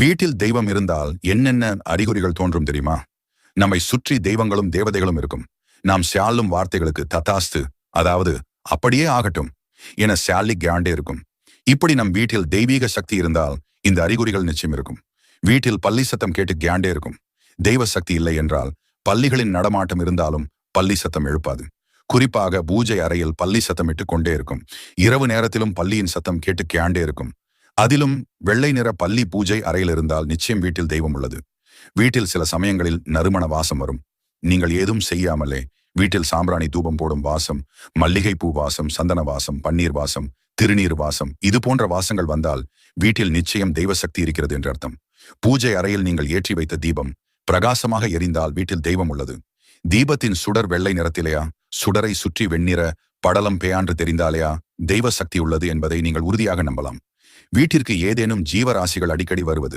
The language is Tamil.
வீட்டில் தெய்வம் இருந்தால் என்னென்ன அறிகுறிகள் தோன்றும் தெரியுமா? நம்மை சுற்றி தெய்வங்களும் தேவதைகளும் இருக்கும். நாம் சொல்லும் வார்த்தைகளுக்கு ததாஸ்து, அதாவது அப்படியே ஆகட்டும் என சாலி கேண்டே இருக்கும். இப்படி நம் வீட்டில் தெய்வீக சக்தி இருந்தால் இந்த அறிகுறிகள் நிச்சயம் இருக்கும். வீட்டில் பள்ளி சத்தம் கேட்டு கேண்டே இருக்கும். தெய்வ சக்தி இல்லை என்றால் பள்ளிகளின் நடமாட்டம் இருந்தாலும் பள்ளி சத்தம் எழுப்பாது. குறிப்பாக பூஜை அறையில் பள்ளி சத்தம் இட்டு கொண்டே இருக்கும். இரவு நேரத்திலும் பள்ளியின் சத்தம் கேட்டு கேண்டே இருக்கும். அதிலும் வெள்ளை நிற பள்ளி பூஜை அறையில் இருந்தால் நிச்சயம் வீட்டில் தெய்வம் உள்ளது. வீட்டில் சில சமயங்களில் நறுமண வாசம் வரும். நீங்கள் ஏதும் செய்யாமலே வீட்டில் சாம்பிராணி தூபம் போடும் வாசம், மல்லிகை பூ வாசம், சந்தன வாசம், பன்னீர் வாசம், திருநீர் வாசம், இது போன்ற வாசங்கள் வந்தால் வீட்டில் நிச்சயம் தெய்வ சக்தி இருக்கிறது என்று அர்த்தம். பூஜை அறையில் நீங்கள் ஏற்றி வைத்த தீபம் பிரகாசமாக எரிந்தால் வீட்டில் தெய்வம் உள்ளது. தீபத்தின் சுடர் வெள்ளை நிறத்திலேயா, சுடரை சுற்றி வெண்ணிற படலம் பேயான்று தெரிந்தாலேயா தெய்வ சக்தி உள்ளது என்பதை நீங்கள் உறுதியாக நம்பலாம். வீட்டிற்கு ஏதேனும் ஜீவராசிகள் அடிக்கடி வருவது,